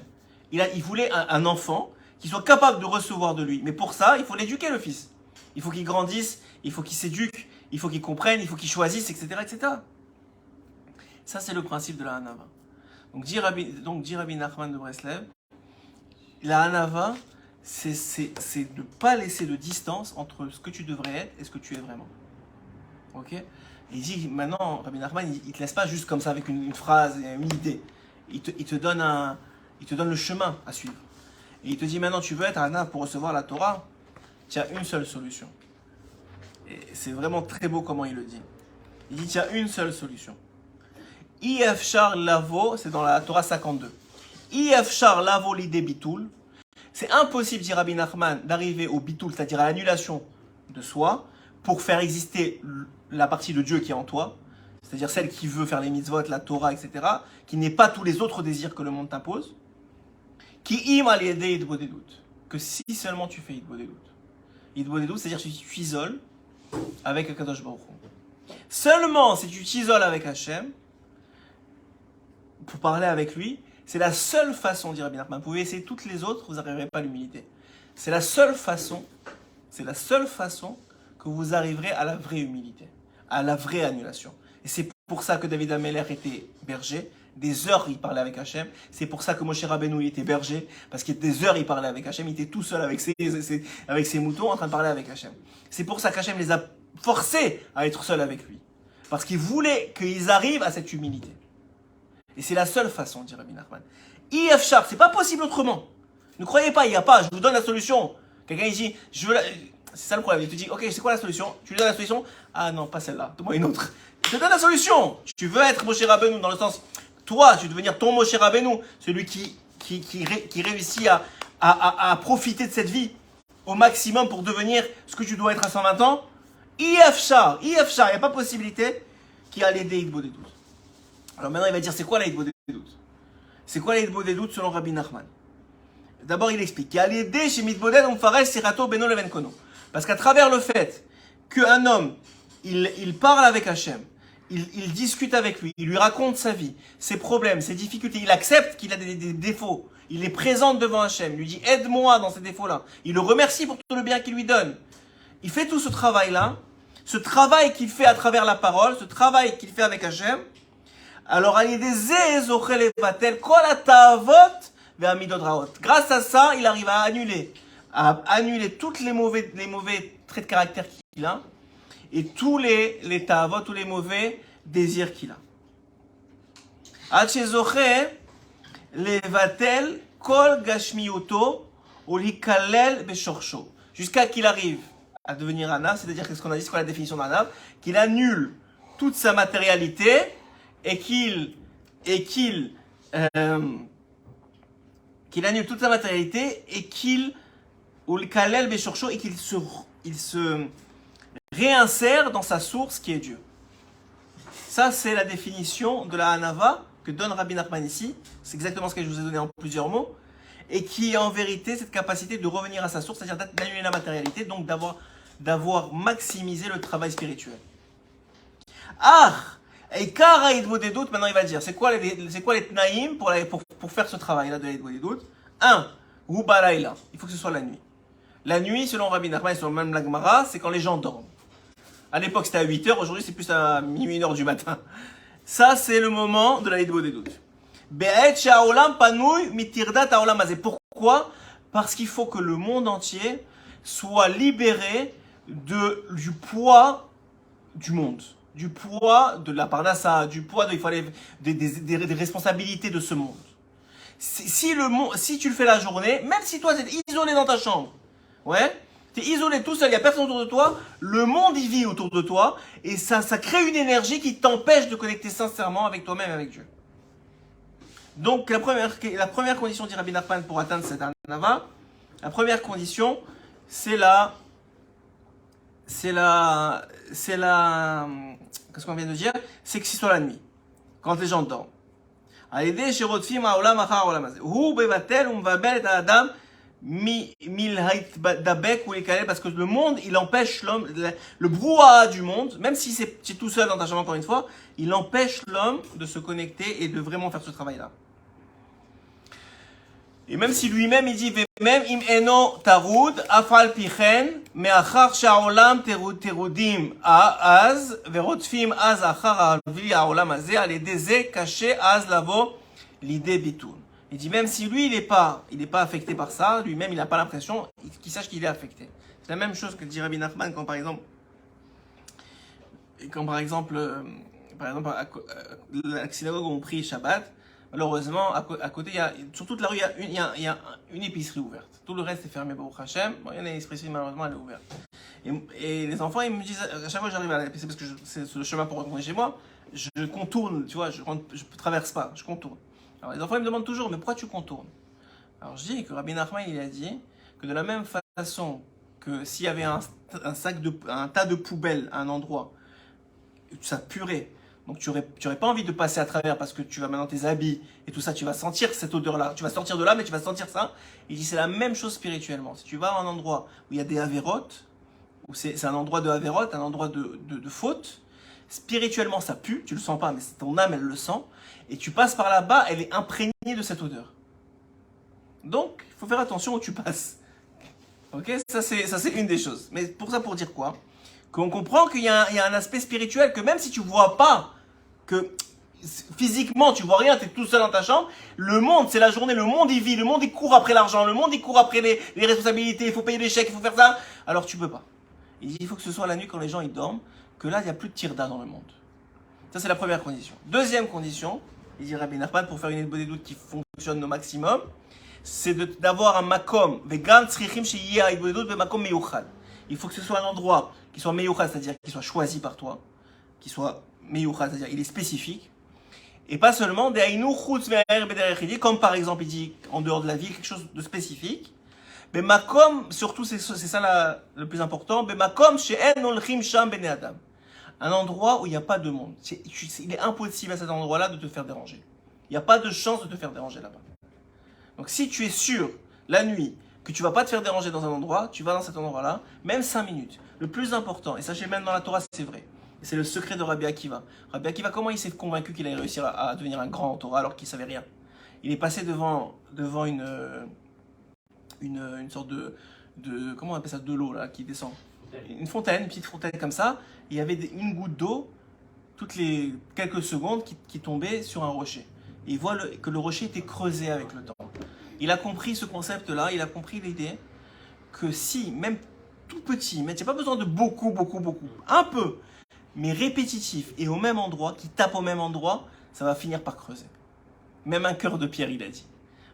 Il voulait un enfant qui soit capable de recevoir de lui. Mais pour ça, il faut l'éduquer, le fils. Il faut qu'il grandisse, il faut qu'il s'éduque, il faut qu'il comprenne, il faut qu'il choisisse, etc., etc. Ça, c'est le principe de la Hanava. Donc, dit Rabbi Nachman de Breslev, la Hanava, c'est de ne pas laisser de distance entre ce que tu devrais être et ce que tu es vraiment. Ok? Et il dit, maintenant, Rabbi Nachman, il ne te laisse pas juste comme ça avec une phrase, une idée. Il te donne le chemin à suivre. Et il te dit, maintenant, tu veux être un Hanav pour recevoir la Torah? Tu as une seule solution. Et c'est vraiment très beau comment il le dit. Il dit, tu as une seule solution. Ifshar lavo, c'est dans la Torah 52. Ifshar lavo l'idée bitoul. C'est impossible, dit Rabbi Nachman, d'arriver au bitoul, c'est-à-dire à l'annulation de soi, pour faire exister la partie de Dieu qui est en toi, c'est-à-dire celle qui veut faire les mitzvot, la Torah, etc., qui n'est pas tous les autres désirs que le monde t'impose, qui im al yedei idbodedut, que si seulement tu fais idbodedut. Idbodedut, c'est-à-dire que tu t'isoles avec Akadosh Baruch Hu. Seulement si tu t'isoles avec Hachem, pour parler avec lui, c'est la seule façon, dit Rabbi Nachman. Vous pouvez essayer toutes les autres, vous n'arriverez pas à l'humilité. C'est la seule façon que vous arriverez à la vraie humilité, à la vraie annulation. Et c'est pour ça que David Ameller était berger. Des heures, il parlait avec Hachem. C'est pour ça que Moshe Rabbeinu était berger, parce qu'il des heures, il parlait avec Hachem. Il était tout seul avec ses moutons en train de parler avec Hachem. C'est pour ça qu'Hachem les a forcés à être seuls avec lui. Parce qu'il voulait qu'ils arrivent à cette humilité. Et c'est la seule façon, dit Rabbi Nachman. Ifshar, c'est pas possible autrement. Ne croyez pas, il n'y a pas, je vous donne la solution. Quelqu'un il dit, c'est ça le problème. Il te dit, ok, c'est quoi la solution? Tu lui donnes la solution? Ah non, pas celle-là, donne-moi une autre. Je te donne la solution. Tu veux être Moshe Rabbeinu dans le sens, toi, tu veux devenir ton Moshe Rabbeinu, celui qui réussit à profiter de cette vie au maximum pour devenir ce que tu dois être à 120 ans. Ifshar, il n'y a pas possibilité qui a l'aider Idbodedut. Alors maintenant, il va dire, c'est quoi la Idbodedut? C'est quoi la Idbodedut selon Rabbi Nachman? D'abord, il explique qu'il y a l'aider chez Mitboded, on farait Sirato Beno Leven Kono. Parce qu'à travers le fait qu'un homme, il parle avec Hachem, il discute avec lui, il lui raconte sa vie, ses problèmes, ses difficultés, il accepte qu'il a des défauts, il les présente devant Hachem, il lui dit aide-moi dans ces défauts-là, il le remercie pour tout le bien qu'il lui donne. Il fait tout ce travail-là, ce travail qu'il fait à travers la parole, ce travail qu'il fait avec Hachem. Alors, grâce à ça, il arrive à annuler tous les mauvais traits de caractère qu'il a et tous les ta'avot, tous les mauvais désirs qu'il a. Jusqu'à qu'il arrive à devenir un âne, c'est-à-dire qu'est-ce qu'on a dit, c'est quoi la définition d'un âne, qu'il annule toute sa matérialité et qu'il annule toute sa matérialité et qu'il se réinsère dans sa source qui est Dieu. Ça, c'est la définition de la Hanava que donne Rabbi Nachman ici. C'est exactement ce que je vous ai donné en plusieurs mots. Et qui est en vérité cette capacité de revenir à sa source, c'est-à-dire d'annuler la matérialité, donc d'avoir maximisé le travail spirituel. Et car Ha'idbodedut, maintenant il va dire, c'est quoi les tnaïm pour faire ce travail-là de Ha'idbodedut? 1. Hu balayla, il faut que ce soit la nuit. La nuit, selon Rabbi Nachman et selon même la Gemara, c'est quand les gens dorment. À l'époque c'était à 8h, aujourd'hui c'est plus à minuit 1h du matin. Ça c'est le moment de la Ha'idbodedut. Be'et sha'olam panouy mitirdat ha'olam hazeh. Pourquoi? Parce qu'il faut que le monde entier soit libéré du poids du monde, du poids de la parnassa, du poids des responsabilités de ce monde. Si tu le fais la journée, même si toi tu es isolé dans ta chambre, tu es isolé tout seul, il n'y a personne autour de toi, le monde y vit autour de toi, et ça crée une énergie qui t'empêche de connecter sincèrement avec toi-même et avec Dieu. Donc la première condition, dit Rabbi Nachman, pour atteindre cette Hanava, la première condition, c'est qu'est-ce qu'on vient de dire? C'est que ce soit la nuit, quand les gens dorment. Parce que le monde, il empêche l'homme, le brouhaha du monde, même si c'est tout seul dans ta chambre encore une fois, il empêche l'homme de se connecter et de vraiment faire ce travail-là. Et même si lui-même il dit même im eno tarud afal pichen me'achar sha'olam terudim az verotfim az achar avli ha'olam hazeh al yedei zeh kaché az lavo l'idée bitoun. Il dit même si lui il est pas affecté par ça, lui-même il n'a pas l'impression, qu'il sache qu'il est affecté. C'est la même chose que dit Rabbi Nachman quand par exemple la synagogue où on prie Shabbat. Malheureusement, à côté, sur toute la rue, il y a une épicerie ouverte. Tout le reste est fermé, Baruch Hashem. Bon, il y en a une épicerie, malheureusement, elle est ouverte. Et les enfants, ils me disent, à chaque fois que j'arrive à l'épicerie, parce que c'est le chemin pour retourner chez moi, je contourne, tu vois, je ne traverse pas, je contourne. Alors les enfants, ils me demandent toujours, mais pourquoi tu contournes? Alors je dis que Rabbi Nachman, il a dit que de la même façon que s'il y avait un tas de poubelles à un endroit, ça purait. Donc tu aurais pas envie de passer à travers parce que tu vas maintenant tes habits et tout ça, tu vas sentir cette odeur-là. Tu vas sortir de là, mais tu vas sentir ça. Il dit c'est la même chose spirituellement. Si tu vas à un endroit où il y a des avérotes, où c'est un endroit de avérote, un endroit de faute, spirituellement ça pue, tu le sens pas, mais ton âme elle le sent. Et tu passes par là-bas, elle est imprégnée de cette odeur. Donc il faut faire attention où tu passes. Ok, ça c'est une des choses. Mais pour dire quoi? Qu'on comprend qu'il y a un aspect spirituel, que même si tu vois pas, que physiquement tu vois rien, tu es tout seul dans ta chambre, le monde, c'est la journée, le monde il vit, le monde il court après l'argent, le monde il court après les responsabilités, il faut payer les chèques, il faut faire ça, alors tu peux pas. Il faut que ce soit la nuit quand les gens ils dorment, que là il n'y a plus de tirda dans le monde. Ça c'est la première condition. Deuxième condition, il dit Rabbi Nachman, pour faire une Ha'idbodedut qui fonctionne au maximum, c'est d'avoir un makom, vegan tzrichim sheyeh ha'idbodedut b'makom meyuchad. Il faut que ce soit un endroit qui soit meyuchad, c'est-à-dire qui soit choisi par toi, qui soit meyuchad, c'est-à-dire il est spécifique, et pas seulement des hainu chutz ve'er b'derech, il dit comme par exemple il dit en dehors de la ville quelque chose de spécifique, mais makom surtout c'est ça le plus important, mais makom she'en olchim sham bnei adam, un endroit où il n'y a pas de monde. Il est impossible à cet endroit-là de te faire déranger. Il n'y a pas de chance de te faire déranger là-bas. Donc si tu es sûr la nuit que tu ne vas pas te faire déranger dans un endroit, tu vas dans cet endroit-là, même 5 minutes. Le plus important, et sachez même dans la Torah c'est vrai, C'est le secret de Rabbi Akiva. Rabbi Akiva, comment il s'est convaincu qu'il allait réussir à devenir un grand en Torah alors qu'il ne savait rien? Il est passé devant une sorte comment on appelle ça, de l'eau là, qui descend. Une fontaine, une petite fontaine comme ça. Il y avait une goutte d'eau toutes les quelques secondes qui tombait sur un rocher. Et il voit que le rocher était creusé avec le temps. Il a compris ce concept-là, il a compris l'idée que si, même tout petit, mais tu n'as pas besoin de beaucoup, un peu, mais répétitif et au même endroit, qui tape au même endroit, ça va finir par creuser. Même un cœur de pierre, il a dit.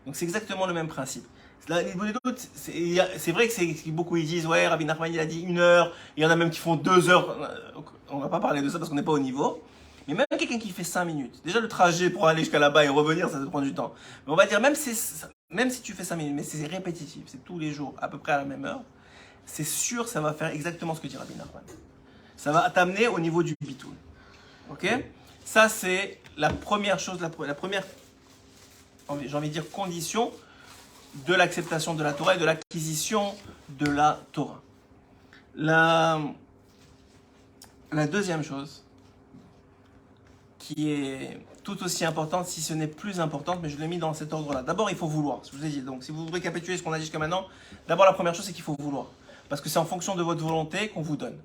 Donc c'est exactement le même principe. C'est vrai que beaucoup ils disent, ouais, Rabbi Nachman il a dit 1 heure, il y en a même qui font 2 heures. On va pas parler de ça parce qu'on n'est pas au niveau. Mais même quelqu'un qui fait 5 minutes, déjà le trajet pour aller jusqu'à là-bas et revenir, ça te prend du temps. Mais on va dire, même si tu fais 5 minutes, mais c'est répétitif, c'est tous les jours, à peu près à la même heure, c'est sûr, ça va faire exactement ce que dit Rabbi Nachman. Ça va t'amener au niveau du bitoul. Ok? Ça, c'est la première chose, la première, j'ai envie de dire, condition de l'acceptation de la Torah et de l'acquisition de la Torah. La deuxième chose, qui est tout aussi importante, si ce n'est plus importante, mais je l'ai mis dans cet ordre-là. D'abord, il faut vouloir, je vous ai dit. Donc, si vous récapitulez ce qu'on a dit jusqu'à maintenant, d'abord, la première chose, c'est qu'il faut vouloir. Parce que c'est en fonction de votre volonté qu'on vous donne.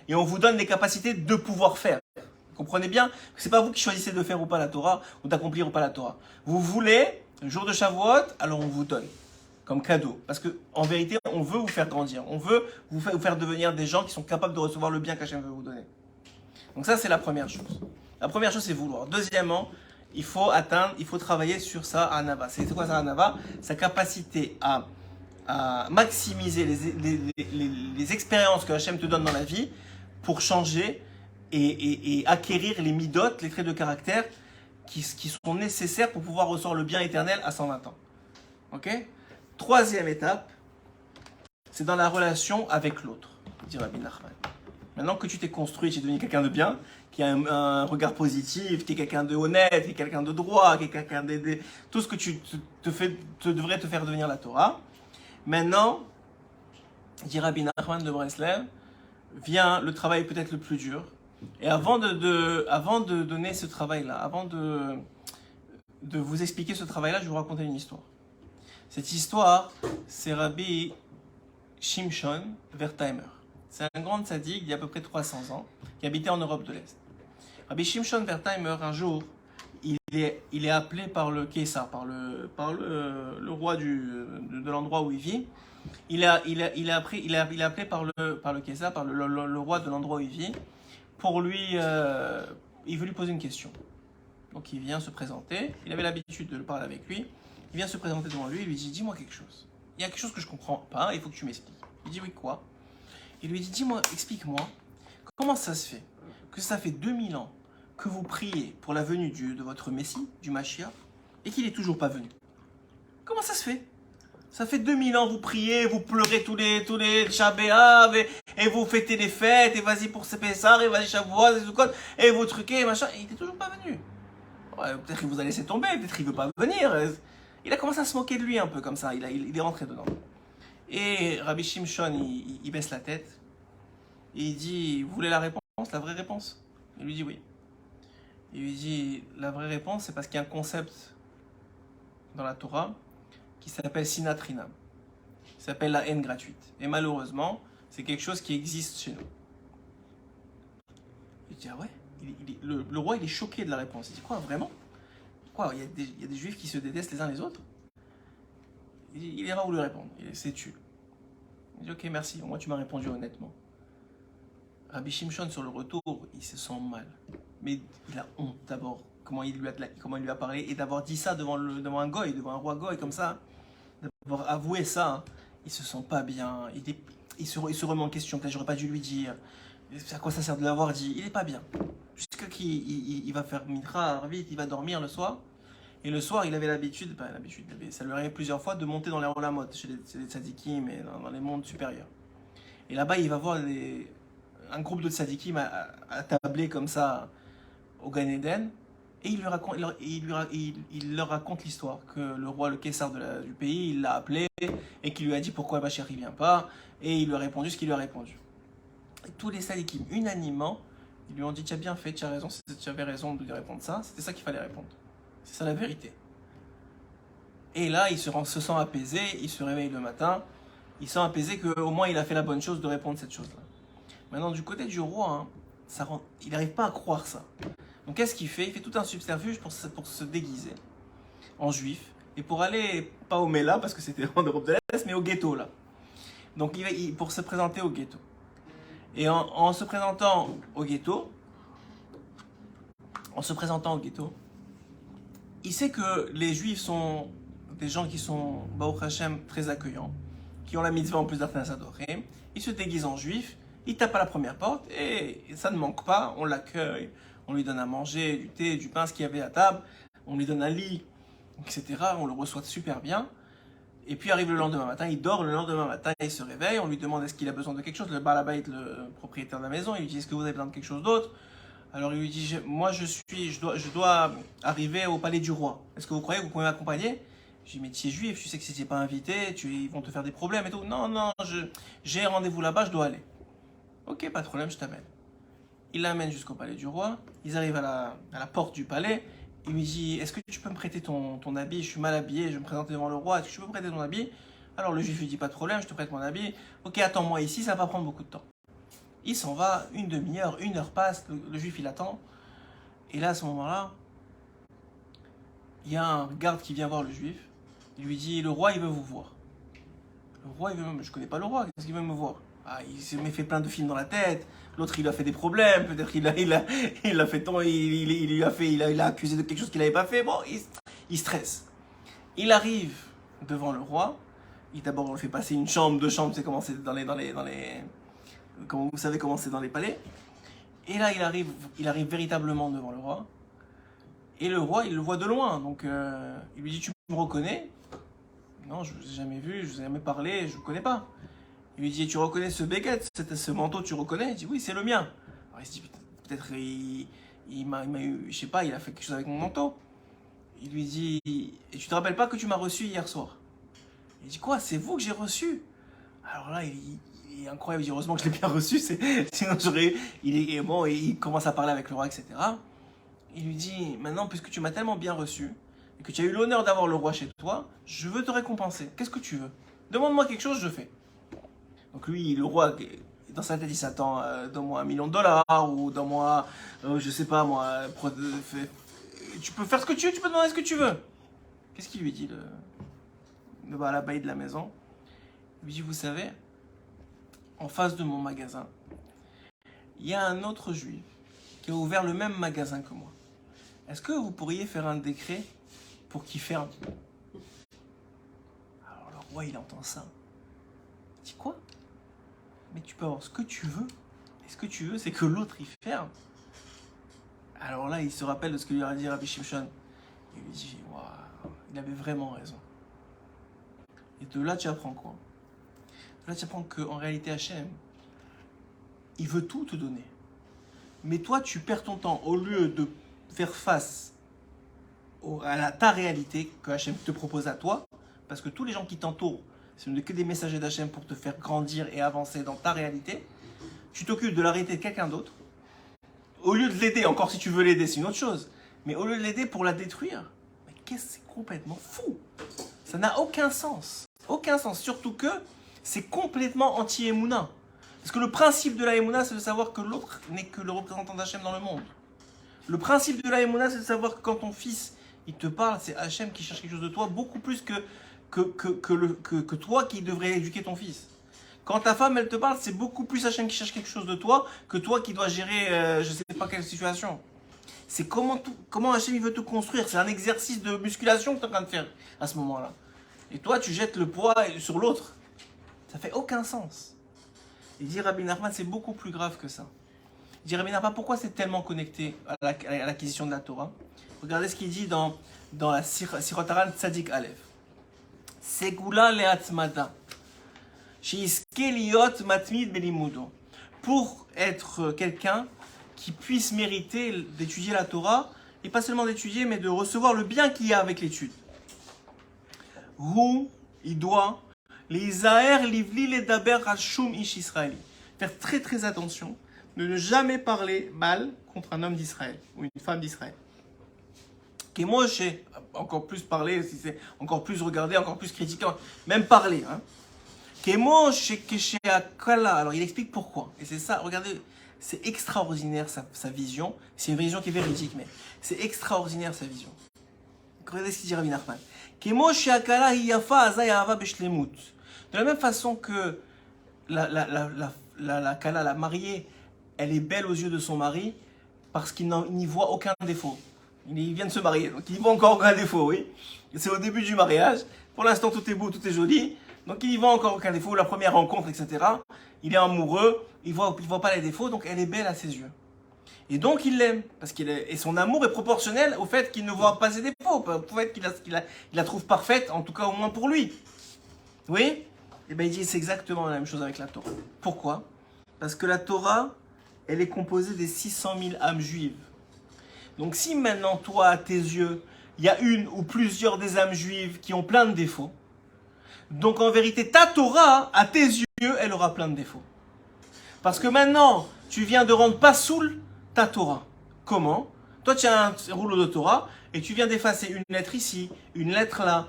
Et on vous donne les capacités de pouvoir faire. Vous comprenez bien que ce n'est pas vous qui choisissez de faire ou pas la Torah, ou d'accomplir ou pas la Torah. Vous voulez, le jour de Shavuot, alors on vous donne comme cadeau. Parce qu'en vérité, on veut vous faire grandir. On veut vous faire devenir des gens qui sont capables de recevoir le bien qu'Hachem veut vous donner. Donc ça, c'est la première chose. La première chose, c'est vouloir. Deuxièmement, il faut travailler sur sa anava. C'est quoi sa anava? Sa capacité à maximiser les expériences que Hachem te donne dans la vie pour changer et acquérir les midotes, les traits de caractère qui sont nécessaires pour pouvoir recevoir le bien éternel à 120 ans. Ok? Troisième étape, c'est dans la relation avec l'autre, dit Rabbi Nachman. Maintenant que tu t'es construit, tu es devenu quelqu'un de bien, qui a un regard positif, qui est quelqu'un de honnête, qui est quelqu'un de droit, qui est quelqu'un de tout ce que devrait te faire devenir la Torah. Maintenant, dit Rabbi Nachman de Breslev, vient le travail peut-être le plus dur. Et avant de donner ce travail-là, avant de vous expliquer ce travail-là, je vais vous raconter une histoire. Cette histoire, c'est Rabbi Shimshon Wertheimer. C'est un grand tzaddik d'il y a à peu près 300 ans, qui habitait en Europe de l'Est. Rabbi Shimshon Wertheimer, un jour, il est appelé par le Kessar, par le roi de l'endroit où il vit. Il est appelé par le Kessar, par le roi de l'endroit où il vit, pour lui, il veut lui poser une question. Donc il vient se présenter, il avait l'habitude de le parler avec lui, il vient se présenter devant lui, il lui dit, dis-moi quelque chose. Il y a quelque chose que je ne comprends pas, il faut que tu m'expliques. Il dit, oui, quoi? Il lui dit, dis-moi, explique-moi, comment ça se fait que ça fait 2000 ans que vous priez pour la venue de votre Messie, du Mashiach, et qu'il n'est toujours pas venu? Comment ça se fait? Ça fait 2000 ans, vous priez, vous pleurez tous les Shabbat, et vous fêtez les fêtes, et vas-y pour Pessah, et vas-y Shavuot, et vous truquez, et machin, et il n'était toujours pas venu. Ouais, peut-être qu'il vous a laissé tomber, peut-être qu'il ne veut pas venir. Il a commencé à se moquer de lui un peu comme ça, il est rentré dedans. Et Rabbi Shimshon, il baisse la tête, et il dit, vous voulez la réponse, la vraie réponse? Il lui dit oui. Il lui dit, la vraie réponse, c'est parce qu'il y a un concept dans la Torah qui s'appelle Sinat Chinam, qui s'appelle la haine gratuite. Et malheureusement, c'est quelque chose qui existe chez nous. Il dit, ah ouais? Le roi, il est choqué de la réponse. Il dit, quoi, vraiment? Quoi, il y a des juifs qui se détestent les uns les autres? Il ira où lui répondre, c'est tu. Il dit, ok, merci, au moins tu m'as répondu honnêtement. Rabbi Shimshon, sur le retour, il se sent mal. Mais il a honte d'abord, comment il lui a parlé, et d'avoir dit ça devant un goy, devant un roi goy comme ça, d'avoir avoué ça, hein. Il se sent pas bien, il se remet en question, peut-être j'aurais pas dû lui dire, à quoi ça sert de l'avoir dit, il est pas bien. Jusqu'à qu'il va faire mincha vite, il va dormir le soir, et le soir il avait l'habitude, ça lui arrivait plusieurs fois de monter dans les olamot, chez les tzadikim et dans les mondes supérieurs. Et là-bas il va voir un groupe de tzadikim attablés comme ça au Gan Eden, et il leur raconte l'histoire que le roi, le Kessar du pays, il l'a appelé et qu'il lui a dit pourquoi Bachir ne vient pas, et il lui a répondu ce qu'il lui a répondu. Et tous les tzadikim unanimement Ils lui ont dit, tu as bien fait, tu as raison, tu avais raison de lui répondre ça, c'était ça qu'il fallait répondre. C'est ça la vérité. Et là, il se sent apaisé, il se réveille le matin, il sent apaisé qu'au moins il a fait la bonne chose de répondre cette chose-là. Maintenant, du côté du roi, hein, il n'arrive pas à croire ça. Donc qu'est-ce qu'il fait? Il fait tout un subterfuge pour se déguiser en juif et pour aller, pas au Mela, parce que c'était en Europe de l'Est, mais au ghetto là. Donc pour se présenter au ghetto. Et en se présentant au ghetto, il sait que les juifs sont des gens qui sont, Baruch Hashem, très accueillants, qui ont la mitzvah en plus d'Artanas Adorim. Il se déguise en juif, il tape à la première porte et ça ne manque pas, on l'accueille, on lui donne à manger, du thé, du pain, ce qu'il y avait à table, on lui donne un lit, etc. On le reçoit super bien. Et puis arrive le lendemain matin, il dort, le lendemain matin il se réveille, on lui demande est-ce qu'il a besoin de quelque chose, le balabait, le propriétaire de la maison, il lui dit est-ce que vous avez besoin de quelque chose d'autre? Alors il lui dit je dois arriver au palais du roi, est-ce que vous croyez que vous pouvez m'accompagner? Je lui dis mais tu es juif, tu sais que si tu n'es pas invité, ils vont te faire des problèmes et tout. Non, j'ai rendez-vous là-bas, je dois aller. Ok, pas de problème, je t'amène. Il l'amène jusqu'au palais du roi, ils arrivent à la porte du palais. Il lui dit, est-ce que tu peux me prêter ton habit? Je suis mal habillé, je vais me présenter devant le roi, est-ce que tu peux me prêter ton habit? Alors le juif lui dit, pas de problème, je te prête mon habit. Ok, attends-moi ici, ça va pas prendre beaucoup de temps. Il s'en va, une demi-heure, 1 heure passe, le juif il attend. Et là, à ce moment-là, il y a un garde qui vient voir le juif. Il lui dit, le roi il veut vous voir. Le roi il veut, je connais pas le roi, qu'est-ce qu'il veut me voir? Ah, il s'est fait plein de films dans la tête. L'autre, il a fait des problèmes. Peut-être il a fait tant, il a accusé de quelque chose qu'il n'avait pas fait. Bon, il stresse. Il arrive devant le roi. D'abord, on le fait passer une chambre, 2 chambres. C'est comment c'est dans les, comment vous savez comment c'est dans les palais. Et là, il arrive véritablement devant le roi. Et le roi, il le voit de loin. Donc, il lui dit, tu me reconnais? Non, je ne vous ai jamais vu, je ne vous ai jamais parlé, je ne vous connais pas. Il lui dit, tu reconnais ce béguet, ce manteau, tu reconnais? Il dit, oui, c'est le mien. Alors il se dit, peut-être il m'a eu, je sais pas, il a fait quelque chose avec mon manteau. Il lui dit, et tu te rappelles pas que tu m'as reçu hier soir? Il dit, quoi, c'est vous que j'ai reçu? Alors là, il est incroyable, il dit, heureusement que je l'ai bien reçu, sinon j'aurais... il commence à parler avec le roi, etc. Il lui dit, maintenant, puisque tu m'as tellement bien reçu, et que tu as eu l'honneur d'avoir le roi chez toi, je veux te récompenser. Qu'est-ce que tu veux? Demande-moi quelque chose, je fais. Donc lui, le roi, dans sa tête, il s'attend, donne-moi $1 million, ou donne-moi, je sais pas moi, tu peux faire ce que tu veux, tu peux demander ce que tu veux. Qu'est-ce qu'il lui dit, le balabait de la maison? Il lui dit, vous savez, en face de mon magasin, il y a un autre juif qui a ouvert le même magasin que moi. Est-ce que vous pourriez faire un décret pour qu'il ferme? Alors le roi, il entend ça. Il dit, quoi? Mais tu peux avoir ce que tu veux. Et ce que tu veux, c'est que l'autre, il ferme. Alors là, il se rappelle de ce que lui a dit Rabbi Shimshon. Il lui dit, waouh, il avait vraiment raison. Et de là, tu apprends quoi? De là, tu apprends qu'en réalité, Hachem, il veut tout te donner. Mais toi, tu perds ton temps au lieu de faire face à ta réalité que Hachem te propose à toi, parce que tous les gens qui t'entourent, ce n'est que des messagers d'Hachem pour te faire grandir et avancer dans ta réalité. Tu t'occupes de la réalité de quelqu'un d'autre. Au lieu de l'aider, encore si tu veux l'aider, c'est une autre chose. Mais au lieu de l'aider pour la détruire, mais c'est complètement fou. Ça n'a aucun sens. Aucun sens. Surtout que c'est complètement anti-Emouna. Parce que le principe de la Emouna, c'est de savoir que l'autre n'est que le représentant d'Hachem dans le monde. Le principe de la Emouna, c'est de savoir que quand ton fils, il te parle, c'est Hachem qui cherche quelque chose de toi, beaucoup plus que toi qui devrais éduquer ton fils. Quand ta femme, elle te parle, c'est beaucoup plus Hachem qui cherche quelque chose de toi que toi qui dois gérer je ne sais pas quelle situation. C'est comment Hachem il veut te construire. C'est un exercice de musculation que tu es en train de faire à ce moment-là. Et toi, tu jettes le poids sur l'autre. Ça fait aucun sens. Il dit Rabbi Nachman, c'est beaucoup plus grave que ça. Il dit Rabbi Nachman, pourquoi c'est tellement connecté à l'acquisition de la Torah? Regardez ce qu'il dit dans la Sirot Haran Tzadik Aleph. Segula le'atzmada. Pour être quelqu'un qui puisse mériter d'étudier la Torah, et pas seulement d'étudier, mais de recevoir le bien qu'il y a avec l'étude. Il doit faire très très attention de ne jamais parler mal contre un homme d'Israël ou une femme d'Israël. Kémoche, encore plus parler, si c'est encore plus regarder, encore plus critiquer, même parler. Hein. Kémoche, Kala. Alors il explique pourquoi. Et c'est ça, regardez, c'est extraordinaire sa vision. C'est une vision qui est véridique, mais c'est extraordinaire sa vision. Regardez ce qu'il dit Rabbi Nachman. Kémoche, Akala, Hiyafa, Azay, Ahava, Beshlemut. De la même façon que la Kala, la mariée, elle est belle aux yeux de son mari parce qu'il n'y voit aucun défaut. Il vient de se marier, donc il n'y voit encore aucun défaut, oui. C'est au début du mariage. Pour l'instant, tout est beau, tout est joli. Donc il n'y voit encore aucun défaut. La première rencontre, etc. Il est amoureux, il voit pas les défauts, donc elle est belle à ses yeux. Et donc il l'aime, et son amour est proportionnel au fait qu'il ne voit pas ses défauts, au fait qu'il la trouve parfaite, en tout cas au moins pour lui. Oui. Et bien il dit c'est exactement la même chose avec la Torah. Pourquoi? Parce que la Torah, elle est composée des 600 000 âmes juives. Donc si maintenant, toi, à tes yeux, il y a une ou plusieurs des âmes juives qui ont plein de défauts, donc en vérité, ta Torah, à tes yeux, elle aura plein de défauts. Parce que maintenant, tu viens de rendre pas saoul ta Torah. Comment? Toi, tu as un rouleau de Torah et tu viens d'effacer une lettre ici, une lettre là,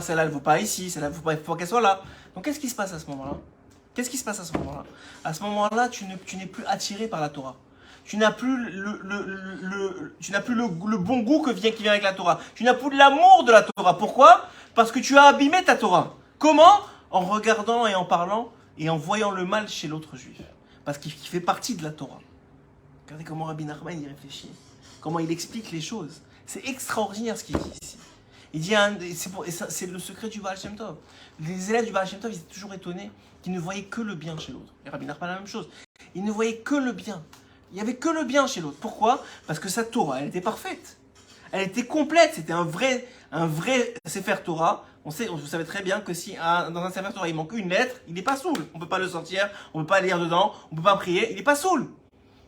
celle-là, elle ne vaut pas ici, celle-là, il faut qu'elle soit là. Donc qu'est-ce qui se passe à ce moment-là? Qu'est-ce qui se passe à ce moment-là? À ce moment-là, tu n'es plus attiré par la Torah. Tu n'as plus le bon goût qui vient avec la Torah. Tu n'as plus l'amour de la Torah. Pourquoi? Parce que tu as abîmé ta Torah. Comment? En regardant et en parlant et en voyant le mal chez l'autre juif. Parce qu'il fait partie de la Torah. Regardez comment Rabbi Nachman y réfléchit. Comment il explique les choses. C'est extraordinaire ce qu'il dit ici. Il dit, c'est le secret du Baal Shem Tov. Les élèves du Baal Shem Tov, ils étaient toujours étonnés qu'ils ne voyaient que le bien chez l'autre. Et Rabbi Nachman, la même chose. Ils ne voyaient que le bien. Il n'y avait que le bien chez l'autre. Pourquoi? Parce que sa Torah, elle était parfaite. Elle était complète. C'était un vrai Sefer Torah. Vous savez très bien que si dans un Sefer Torah, il manque une lettre, il n'est pas saoul. On ne peut pas le sortir, on ne peut pas lire dedans, on ne peut pas prier, il n'est pas saoul.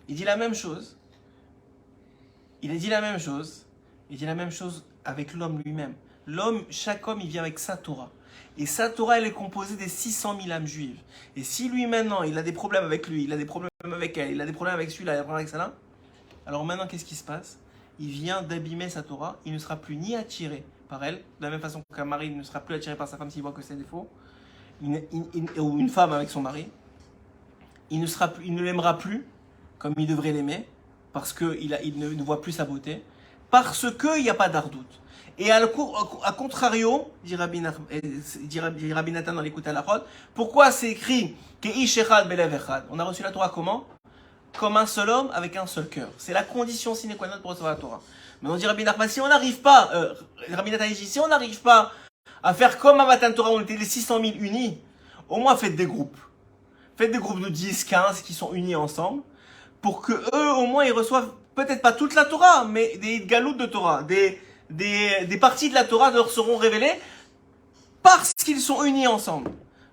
Il dit la même chose. Il dit la même chose avec l'homme lui-même. Chaque homme, il vient avec sa Torah. Et sa Torah, elle est composée des 600 000 âmes juives. Et si lui, maintenant, il a des problèmes avec lui, il a des problèmes avec elle, il a des problèmes avec celui-là, il a des problèmes avec celle-là, alors maintenant, qu'est-ce qui se passe? Il vient d'abîmer sa Torah, il ne sera plus ni attiré par elle, de la même façon qu'un mari ne sera plus attiré par sa femme s'il voit que c'est défaut, ou une femme avec son mari, il ne l'aimera plus comme il devrait l'aimer, parce qu'il ne voit plus sa beauté, parce qu'il n'y a pas d'ardoute. Et à contrario, dit Rabbi Nathan dans l'écoute à la Chod, pourquoi c'est écrit Keish echad belev echad? On a reçu la Torah comment? Comme un seul homme avec un seul cœur. C'est la condition sine qua non pour recevoir la Torah. Mais on dit Rabbi Nachman, si on n'arrive pas, Rabbi Nathan dit, si on n'arrive pas à faire comme à Matan Torah, on était les 600 000 unis, au moins faites des groupes. Faites des groupes de 10, 15 qui sont unis ensemble, pour que eux, au moins, ils reçoivent peut-être pas toute la Torah, mais des galoutes de Torah, des parties de la Torah leur seront révélées parce qu'ils sont unis ensemble,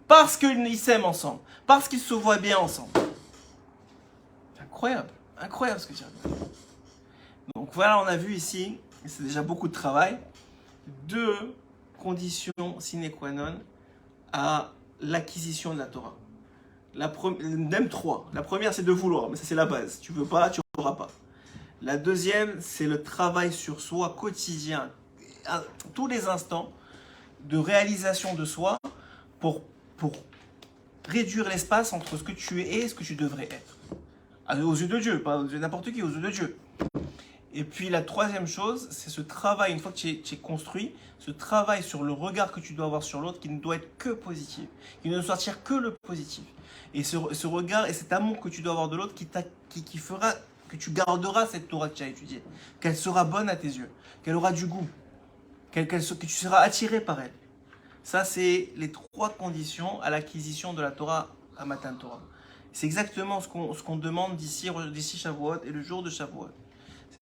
parce qu'ils s'aiment ensemble, parce qu'ils se voient bien ensemble. Incroyable, incroyable ce que tu as dit. Donc voilà, on a vu ici, et c'est déjà beaucoup de travail, 2 conditions sine qua non à l'acquisition de la Torah. Même 3. La première, c'est de vouloir, mais ça c'est la base. Tu veux pas, tu n'auras pas. La deuxième, c'est le travail sur soi quotidien, à tous les instants de réalisation de soi pour réduire l'espace entre ce que tu es et ce que tu devrais être. Aux yeux de Dieu, pas aux yeux de n'importe qui, aux yeux de Dieu. Et puis la troisième chose, c'est ce travail, une fois que tu es construit, ce travail sur le regard que tu dois avoir sur l'autre qui ne doit être que positif, qui ne doit sortir que le positif. Et ce regard et cet amour que tu dois avoir de l'autre qui fera que tu garderas cette Torah que tu as étudiée, qu'elle sera bonne à tes yeux, qu'elle aura du goût, que tu seras attiré par elle. Ça, c'est les 3 conditions à l'acquisition de la Torah à Matan Torah. C'est exactement ce qu'on demande d'ici Shavuot et le jour de Shavuot.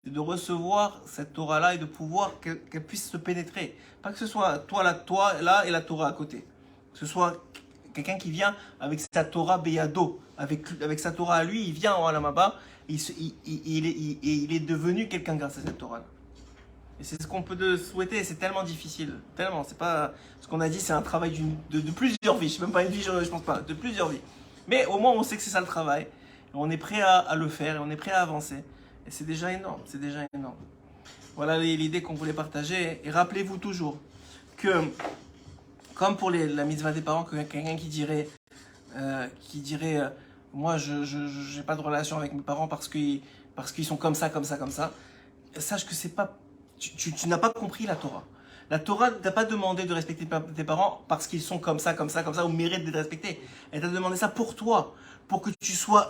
C'est de recevoir cette Torah-là et de pouvoir qu'elle puisse se pénétrer. Pas que ce soit toi là et la Torah à côté. Que ce soit quelqu'un qui vient avec sa Torah Beyado, avec sa Torah à lui, il vient en Alamaba, il est devenu quelqu'un grâce à cette Torah-là. Et c'est ce qu'on peut souhaiter, c'est tellement difficile. Tellement, c'est pas... Ce qu'on a dit, c'est un travail de plusieurs vies. Je sais même pas une vie, je pense pas, de plusieurs vies. Mais au moins, on sait que c'est ça le travail. on est prêt à le faire, et on est prêt à avancer. Et c'est déjà énorme, c'est déjà énorme. Voilà l'idée qu'on voulait partager. Et rappelez-vous toujours que, comme pour la mitzvah des parents, que quelqu'un qui dirait, moi je n'ai pas de relation avec mes parents parce qu'ils sont comme ça, comme ça, comme ça, sache que c'est pas, tu n'as pas compris la Torah. La Torah ne t'a pas demandé de respecter tes parents parce qu'ils sont comme ça, comme ça, comme ça, ou méritent d'être respectés. Elle t'a demandé ça pour toi, pour que tu sois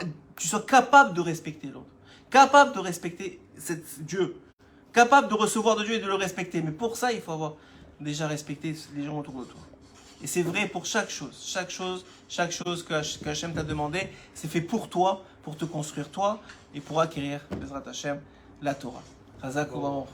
capable de respecter l'autre, capable de respecter Dieu, capable de recevoir de Dieu et de le respecter. Mais pour ça, il faut avoir déjà respecté les gens autour de toi. Et c'est vrai pour chaque chose que Hachem t'a demandé, c'est fait pour toi, pour te construire toi, et pour acquérir, Bezrat Hachem, la Torah. Chazak ou Baruch.